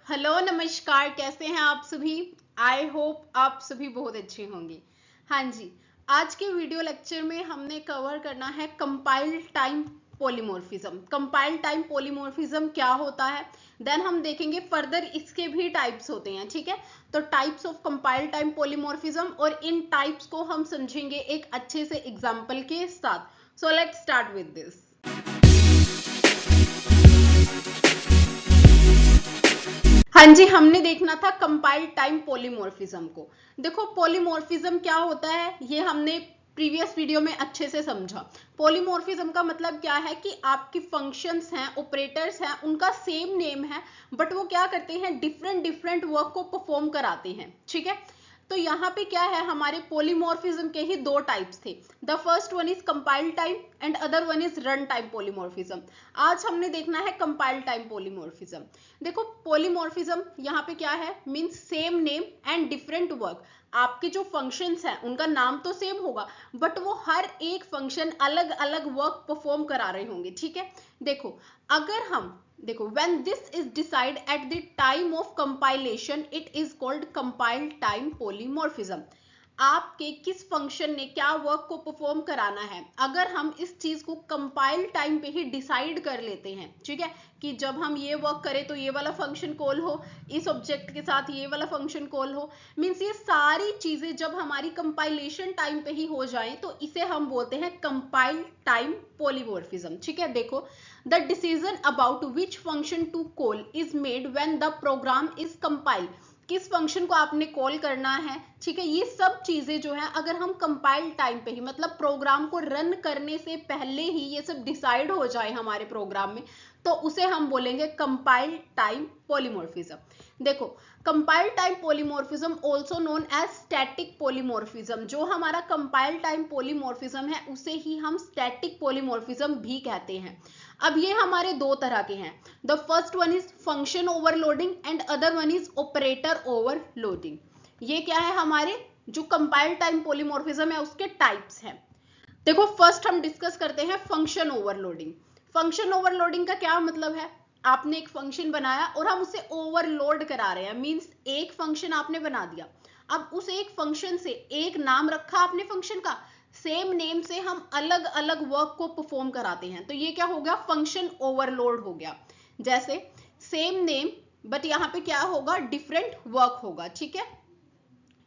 Hello नमस्कार, कैसे हैं आप सभी। आई होप आप सभी बहुत अच्छे होंगे। हाँ जी, आज के वीडियो लेक्चर में हमने कवर करना है compiled time polymorphism. Compiled time polymorphism क्या होता है, देन हम देखेंगे फर्दर इसके भी टाइप्स होते हैं। ठीक है, तो types of compiled time polymorphism, और इन टाइप्स को हम समझेंगे एक अच्छे से एग्जाम्पल के साथ। So let's start with this. हाँ जी, हमने देखना था कंपाइल्ड टाइम पॉलीमॉर्फिज्म को। देखो पॉलीमॉर्फिज्म क्या होता है ये हमने प्रीवियस वीडियो में अच्छे से समझा। पॉलीमॉर्फिज्म का मतलब क्या है कि आपकी फंक्शंस हैं, ऑपरेटर्स हैं, उनका सेम नेम है, बट वो क्या करते हैं, डिफरेंट डिफरेंट वर्क को परफॉर्म कराते हैं। ठीक है, तो यहाँ पे क्या है, हमारे पॉलीमॉर्फिज्म के ही दो टाइप्स थे। The first one is compiled time and other one is run time polymorphism. आज हमने देखना है कंपाइल्ड टाइम पॉलीमॉर्फिज्म। देखो पॉलीमॉर्फिज्म यहाँ पे क्या है, means same name and different work. आपके जो फंक्शंस हैं उनका नाम तो सेम होगा, बट वो हर एक फंक्शन अलग अलग वर्क परफॉर्म करा रहे होंगे। ठीक है, देखो अगर हम देखो when this is decide at the time of compilation it is called compiled time polymorphism। आपके किस फंक्शन ने क्या वर्क को परफॉर्म कराना है, अगर हम इस चीज को कंपाइल टाइम पे ही डिसाइड कर लेते हैं, ठीक है, कि जब हम ये वर्क करें तो ये वाला फंक्शन कॉल हो, इस ऑब्जेक्ट के साथ ये वाला फंक्शन कॉल हो, मीन्स ये सारी चीजें जब हमारी कंपाइलेशन टाइम पे ही हो जाए तो इसे हम बोलते हैं कंपाइल टाइम पॉलीमॉर्फिज्म। ठीक है, देखो the decision about which function to call is made when the program is compiled. किस फंक्शन को आपने कॉल करना है, ठीक है, ये सब चीजें जो है अगर हम कंपाइल टाइम पे ही, मतलब प्रोग्राम को रन करने से पहले ही ये सब डिसाइड हो जाए हमारे प्रोग्राम में, तो उसे हम बोलेंगे कंपाइल टाइम पॉलीमॉर्फिज्म। देखो compile time polymorphism also known as static polymorphism. जो हमारा कंपाइल टाइम पॉलीमॉर्फिज्म है उसे ही हम स्टैटिक पॉलीमॉर्फिज्म भी कहते हैं। अब ये हमारे दो तरह के हैं। The first one is function overloading and other one is operator overloading. ये क्या है, हमारे जो कंपाइल टाइम पॉलीमॉर्फिज्म है उसके टाइप्स हैं। देखो फर्स्ट हम डिस्कस करते हैं फंक्शन ओवरलोडिंग। फंक्शन ओवरलोडिंग का क्या मतलब है, आपने एक फंक्शन बनाया और हम उसे ओवरलोड करा रहे हैं, मींस एक फंक्शन आपने बना दिया, अब उस एक फंक्शन से एक नाम रखा आपने फंक्शन का, सेम नेम से हम अलग अलग वर्क को परफॉर्म कराते हैं, तो ये क्या हो गया, फंक्शन ओवरलोड हो गया। जैसे सेम नेम बट यहाँ पे क्या होगा, डिफरेंट वर्क होगा। ठीक है,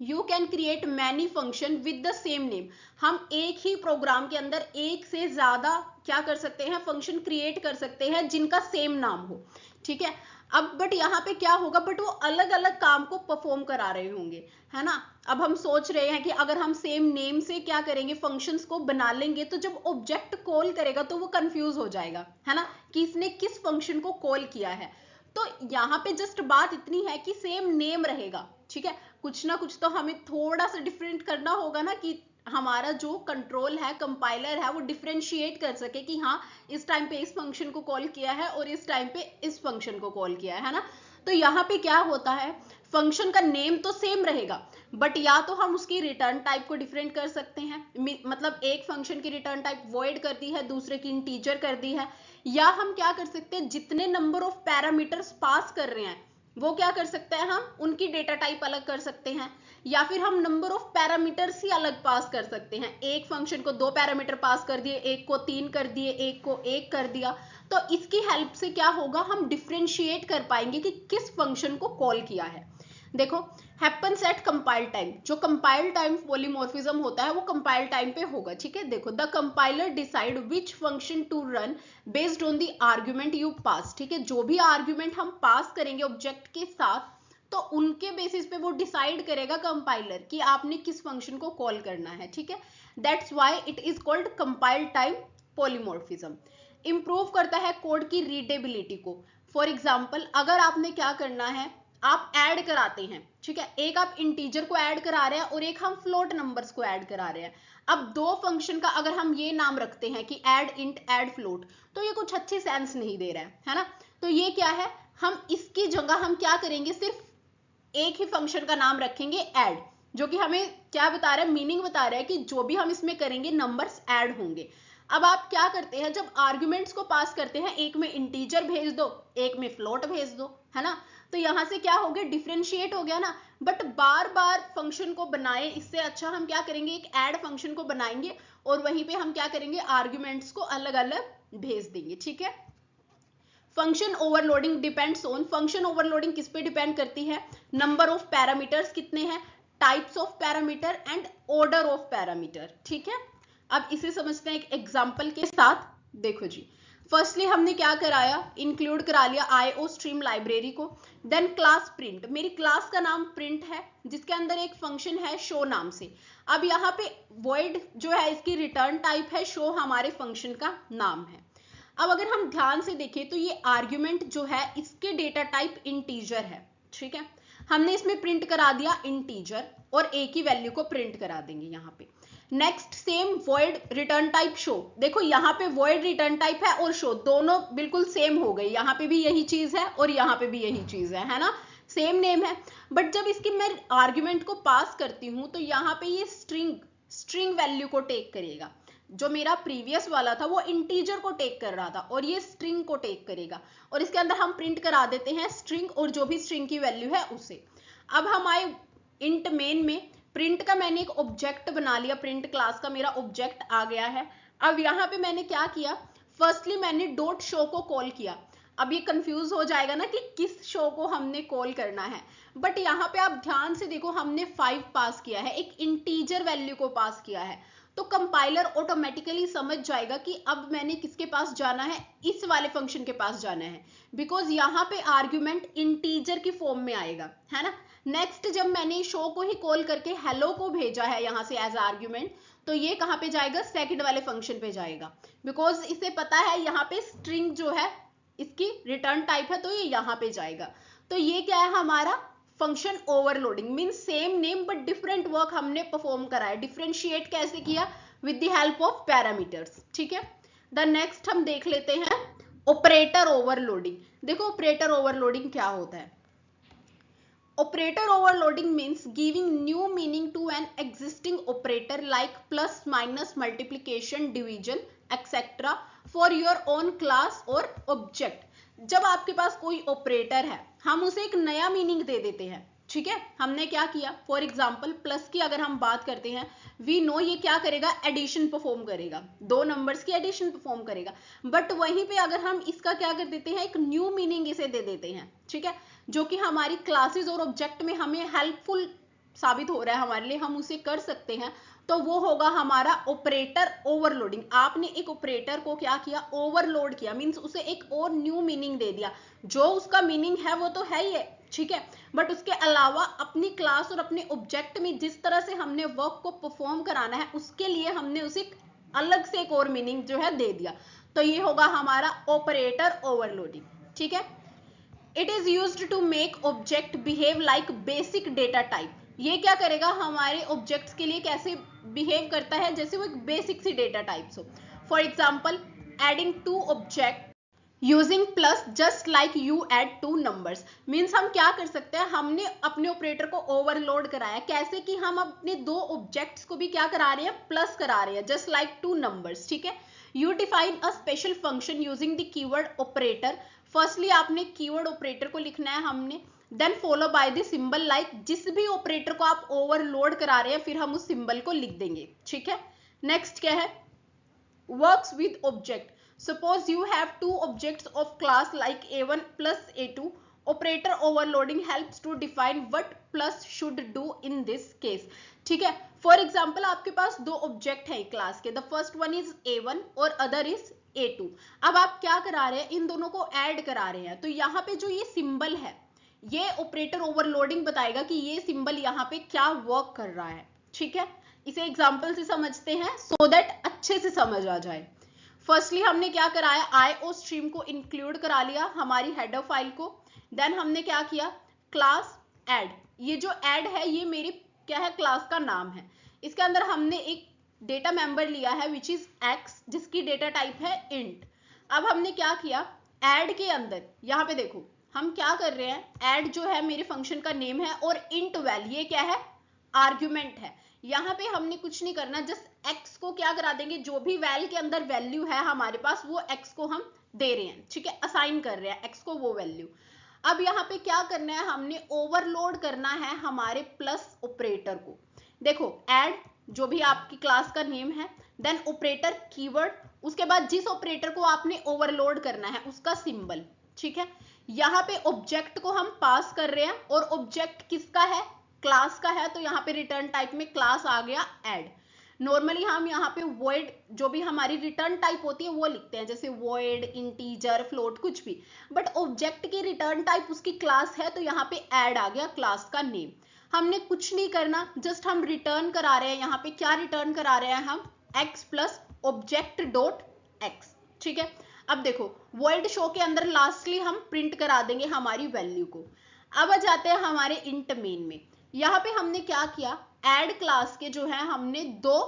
you can create many function with the same name. हम एक ही प्रोग्राम के अंदर एक से ज्यादा क्या कर सकते हैं, फंक्शन क्रिएट कर सकते हैं जिनका सेम नाम हो। ठीक है, अब बट यहाँ पे क्या होगा, बट वो अलग अलग काम को परफॉर्म करा रहे होंगे, है ना। अब हम सोच रहे हैं कि अगर हम सेम नेम से क्या करेंगे, फंक्शंस को बना लेंगे, तो जब ऑब्जेक्ट कॉल करेगा तो वो कंफ्यूज हो जाएगा, है ना, कि इसने किस फंक्शन को कॉल किया है। तो यहाँ पे जस्ट बात इतनी है कि सेम नेम रहेगा। ठीक है, कुछ ना कुछ तो हमें थोड़ा सा डिफरेंट करना होगा ना, कि हमारा जो कंट्रोल है, कंपाइलर है, वो डिफरेंशिएट कर सके कि हाँ इस टाइम पे इस फंक्शन को कॉल किया है और इस टाइम पे इस फंक्शन को कॉल किया है ना। तो यहाँ पे क्या होता है, फंक्शन का नेम तो सेम रहेगा, बट या तो हम उसकी रिटर्न टाइप को डिफरेंट कर सकते हैं, मतलब एक फंक्शन की रिटर्न टाइप वॉइड कर दी है, दूसरे की इंटीजर कर दी है, या हम क्या कर सकते हैं, जितने नंबर ऑफ पैरामीटर्स पास कर रहे हैं वो क्या कर सकते हैं, हम उनकी डेटा टाइप अलग कर सकते हैं, या फिर हम नंबर ऑफ पैरामीटर्स ही अलग पास कर सकते हैं। एक फंक्शन को 2 पैरामीटर पास कर दिए, एक को 3 कर दिए, एक को 1 कर दिया, तो इसकी हेल्प से क्या होगा, हम डिफरेंशिएट कर पाएंगे कि किस फंक्शन को कॉल किया है। देखो हैपेंस एट कंपाइल टाइम, जो कंपाइल टाइम पॉलीमॉर्फिज्म होता है वो कंपाइल टाइम पे होगा। ठीक है, देखो the compiler decide which function to run based on the argument you pass. ठीक है, जो भी आर्ग्यूमेंट हम पास करेंगे ऑब्जेक्ट के साथ, तो उनके बेसिस पे वो डिसाइड करेगा कंपाइलर कि आपने किस फंक्शन को कॉल करना है। ठीक है, that's why it is called compile time polymorphism. Improve करता है कोड की रीडेबिलिटी को। फॉर एग्जाम्पल अगर आपने क्या करना है, आप ऐड कराते हैं, ठीक है, एक आप इंटीजर को ऐड करा रहे हैं और एक हम फ्लोट नंबर्स को ऐड करा रहे हैं। अब दो फंक्शन का अगर हम ये नाम रखते हैं कि ऐड इंट ऐड फ्लोट, तो ये कुछ अच्छी सेंस नहीं दे रहा है ना। तो ये क्या है, हम इसकी जगह हम क्या करेंगे, सिर्फ एक ही फंक्शन का नाम रखेंगे ऐड, जो कि हमें क्या बता रहा है, मीनिंग बता रहा है कि जो भी हम इसमें करेंगे नंबर्स ऐड होंगे। अब आप क्या करते हैं, जब आर्ग्यूमेंट्स को पास करते हैं, एक में इंटीजर भेज दो, एक में फ्लोट भेज दो, है ना, तो यहां से क्या हो गया, डिफरेंशिएट हो गया ना। बट बार बार फंक्शन को बनाए, इससे अच्छा हम क्या करेंगे, एक ऐड फंक्शन को बनाएंगे और वहीं पे हम क्या करेंगे, आर्ग्यूमेंट्स को अलग अलग भेज देंगे, ठीक है। Function overloading depends on, function overloading किस पे डिपेंड करती है, नंबर ऑफ पैरामीटर्स कितने हैं, types of parameter and order of parameter, ठीक है। अब इसे समझते हैं एक एग्जांपल के साथ। देखो जी, फर्स्टली हमने क्या कराया, इंक्लूड करा लिया IO स्ट्रीम लाइब्रेरी को, देन क्लास प्रिंट, मेरी क्लास का नाम प्रिंट है जिसके अंदर एक फंक्शन है शो नाम से। अब यहाँ पे वॉइड जो है इसकी रिटर्न टाइप है, शो हमारे फंक्शन का नाम है। अब अगर हम ध्यान से देखें तो ये आर्ग्यूमेंट जो है इसके डेटा टाइप इंटीजर है, ठीक है। हमने इसमें प्रिंट करा दिया इंटीजर और a की वैल्यू को प्रिंट करा देंगे यहाँ पे। Next same void return type show, देखो यहाँ पे वॉइड रिटर्न टाइप है और शो दोनों बिल्कुल सेम हो गई, यहाँ पे भी यही चीज है और यहाँ पे भी यही चीज है ना, सेम नेम है। बट जब इसकी मैं आर्ग्यूमेंट को पास करती हूँ तो यहाँ पे ये स्ट्रिंग वैल्यू को टेक करेगा, जो मेरा प्रीवियस वाला था वो इंटीजर को टेक कर रहा था और ये स्ट्रिंग को टेक करेगा, और इसके अंदर हम प्रिंट करा देते हैं स्ट्रिंग और जो भी स्ट्रिंग की वैल्यू है उसे। अब हम आए इंट मेन में, प्रिंट का मैंने एक ऑब्जेक्ट बना लिया, प्रिंट क्लास का मेरा ऑब्जेक्ट आ गया है। अब यहाँ पे मैंने क्या किया, फर्स्टली मैंने डॉट शो को कॉल किया। अब ये कंफ्यूज हो जाएगा ना कि किस शो को हमने कॉल करना है, बट यहाँ पे आप ध्यान से देखो, हमने 5 पास किया है, एक इंटीजर वैल्यू को पास किया है, तो कंपाइलर ऑटोमेटिकली समझ जाएगा कि अब मैंने किसके पास जाना है, इस वाले फंक्शन के पास जाना है, बिकॉज यहाँ पे आर्ग्यूमेंट इंटीजर की फॉर्म में आएगा, है ना। नेक्स्ट जब मैंने शो को ही कॉल करके हेलो को भेजा है यहाँ से एज आर्ग्यूमेंट, तो ये कहाँ पे जाएगा, सेकंड वाले फंक्शन पे जाएगा, बिकॉज इसे पता है यहाँ पे स्ट्रिंग जो है इसकी रिटर्न टाइप है, तो ये यहाँ पे जाएगा। तो ये क्या है हमारा function overloading, mean same name but different work हमने परफॉर्म करा है। डिफरेंशिएट कैसे किया, with the help of parameters, ठीक है। द नेक्स्ट हम देख लेते हैं ऑपरेटर ओवरलोडिंग। देखो ऑपरेटर ओवरलोडिंग क्या होता है, operator overloading means giving new meaning to an existing operator like plus minus multiplication division etcetera for your own class और ऑब्जेक्ट। जब आपके पास कोई ऑपरेटर है हम उसे एक नया मीनिंग दे देते हैं, ठीक है। हमने क्या किया, फॉर एग्जाम्पल प्लस की अगर हम बात करते हैं, वी नो ये क्या करेगा, एडिशन परफॉर्म करेगा, दो नंबर्स की एडिशन परफॉर्म करेगा। बट वहीं पे अगर हम इसका क्या कर देते हैं, एक न्यू मीनिंग इसे दे देते हैं, ठीक है, जो कि हमारी क्लासेस और ऑब्जेक्ट में हमें हेल्पफुल साबित हो रहा है हमारे लिए, हम उसे कर सकते हैं, तो वो होगा हमारा ऑपरेटर ओवरलोडिंग। आपने एक ऑपरेटर को क्या किया, ओवरलोड किया, मींस उसे एक और न्यू मीनिंग दे दिया। जो उसका मीनिंग है वो तो है ही है, ठीक है, बट उसके अलावा अपनी क्लास और अपने ऑब्जेक्ट में जिस तरह से हमने वर्क को परफॉर्म कराना है उसके लिए हमने उसे अलग से एक और मीनिंग जो है दे दिया, तो ये होगा हमारा ऑपरेटर ओवरलोडिंग, ठीक है। It is used to make object behave like basic data type. ये क्या करेगा, हमारे ऑब्जेक्ट्स के लिए कैसे बिहेव करता है, जैसे वो एक बेसिक सी डेटा टाइप्स हो। For example adding two object using plus just like you add two numbers, means हम क्या कर सकते हैं, हमने अपने ऑपरेटर को ओवरलोड कराया, कैसे कि हम अपने दो ऑब्जेक्ट्स को भी क्या करा रहे हैं, प्लस करा रहे हैं, जस्ट लाइक टू नंबर्स, ठीक है। You define a special function using the keyword operator. Firstly आपने कीवर्ड ऑपरेटर को लिखना है हमने, then follow by the symbol like, जिस भी ऑपरेटर को आप ओवरलोड करा रहे हैं फिर हम उस सिंबल को लिख देंगे, ठीक है। नेक्स्ट क्या है, works with object. Suppose you have two objects of class like A1 plus A2. Operator overloading helps to define what plus should do in this case. ठीक है, फॉर एग्जाम्पल आपके पास दो ऑब्जेक्ट है क्लास के, the first one is A1 और other is A2। अब आप क्या करा रहे हैं, इन दोनों को ऐड करा रहे हैं, तो यहाँ पे जो ये सिंबल है ये ऑपरेटर ओवरलोडिंग बताएगा कि ये सिंबल यहाँ पे क्या वर्क कर रहा है, ठीक है। इसे एग्जाम्पल से समझते हैं सो दैट अच्छे से समझ आ जाए। फर्स्टली हमने क्या कराया, IO स्ट्रीम को इंक्लूड करा लिया हमारी हेडर फाइल को, देन हमने क्या किया, क्लास ऐड। ये जो ऐड है ये मेरी क्या है, क्लास का नाम है, इसके अंदर हमने एक डेटा मेंबर लिया है विच इज x, जिसकी डेटा टाइप है इंट। अब हमने क्या किया, ऐड के अंदर यहाँ पे देखो हम क्या कर रहे हैं, ऐड जो है मेरे फंक्शन का नेम है और इंट वैल ये क्या है, आर्ग्यूमेंट है, यहाँ पे हमने कुछ नहीं करना, जस्ट x को क्या करा देंगे, जो भी वैल के अंदर वैल्यू है हमारे पास वो x को हम दे रहे हैं, ठीक है, असाइन कर रहे हैं x को वो वैल्यू। अब यहाँ पे क्या करना है, हमने ओवरलोड करना है हमारे प्लस ऑपरेटर को। देखो ऐड जो भी आपकी क्लास का नेम है, देन ऑपरेटर कीवर्ड, उसके बाद जिस ऑपरेटर को आपने ओवरलोड करना है उसका सिंबल, ठीक है। यहाँ पे ऑब्जेक्ट को हम पास कर रहे हैं और ऑब्जेक्ट किसका है, क्लास का है, तो यहाँ पे रिटर्न टाइप में क्लास आ गया ऐड। नॉर्मली हम यहाँ पे वॉइड जो भी हमारी रिटर्न टाइप होती है वो लिखते हैं, जैसे वॉइड, इंटीजर, फ्लोट, कुछ भी, बट ऑब्जेक्ट की रिटर्न टाइप उसकी क्लास है, तो यहाँ पे ऐड आ गया क्लास का नेम। हमने कुछ नहीं करना, जस्ट हम रिटर्न करा रहे हैं, यहाँ पे क्या रिटर्न करा रहे हैं हम, x plus object dot x, ठीक है। अब देखो वॉइड शो के अंदर लास्टली हम प्रिंट करा देंगे हमारी वैल्यू को। अब आ जाते हैं हमारे इंट मेन में। यहाँ पे हमने क्या किया, ऐड क्लास के जो है हमने दो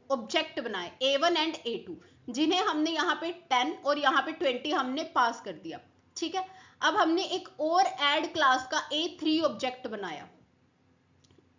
ऑब्जेक्ट बनाए a1 एंड a2, जिन्हें हमने यहाँ पे 10 और यहाँ पे 20 हमने पास कर दिया, ठीक है। अब हमने एक और ऐड क्लास का a3 ऑब्जेक्ट बनाया।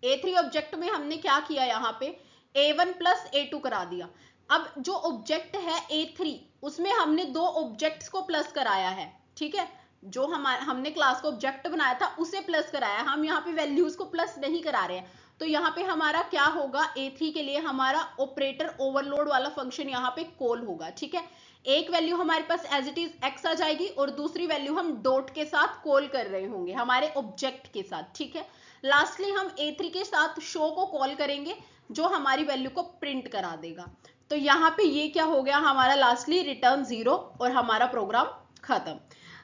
a3 ऑब्जेक्ट में हमने क्या किया, यहाँ पे a1 प्लस a2 करा दिया। अब जो ऑब्जेक्ट है a3 उसमें हमने दो ऑब्जेक्ट्स को प्लस कराया है, ठीक है। जो हमने क्लास को ऑब्जेक्ट बनाया था उसे प्लस कराया, हम यहाँ पे वैल्यूज को प्लस नहीं करा रहे हैं। तो यहाँ पे हमारा क्या होगा, a3 के लिए हमारा ऑपरेटर ओवरलोड वाला फंक्शन यहाँ पे कॉल होगा, ठीक है। एक वैल्यू हमारे पास एज इट इज x आ जाएगी और दूसरी वैल्यू हम डॉट के साथ कॉल कर रहे होंगे हमारे ऑब्जेक्ट के साथ, ठीक है। लास्टली हम a3 के साथ शो को कॉल करेंगे जो हमारी वैल्यू को प्रिंट करा देगा। तो यहाँ पे ये क्या हो गया हमारा, लास्टली रिटर्न 0 और हमारा प्रोग्राम खत्म।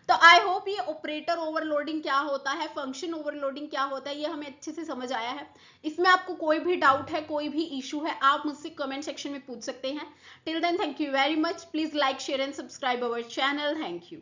तो आई होप ये ऑपरेटर ओवरलोडिंग क्या होता है, फंक्शन ओवरलोडिंग क्या होता है, ये हमें अच्छे से समझ आया है। इसमें आपको कोई भी डाउट है, कोई भी इशू है, आप मुझसे कमेंट सेक्शन में पूछ सकते हैं। Till then thank you very much, please like, share and subscribe our channel. Thank you.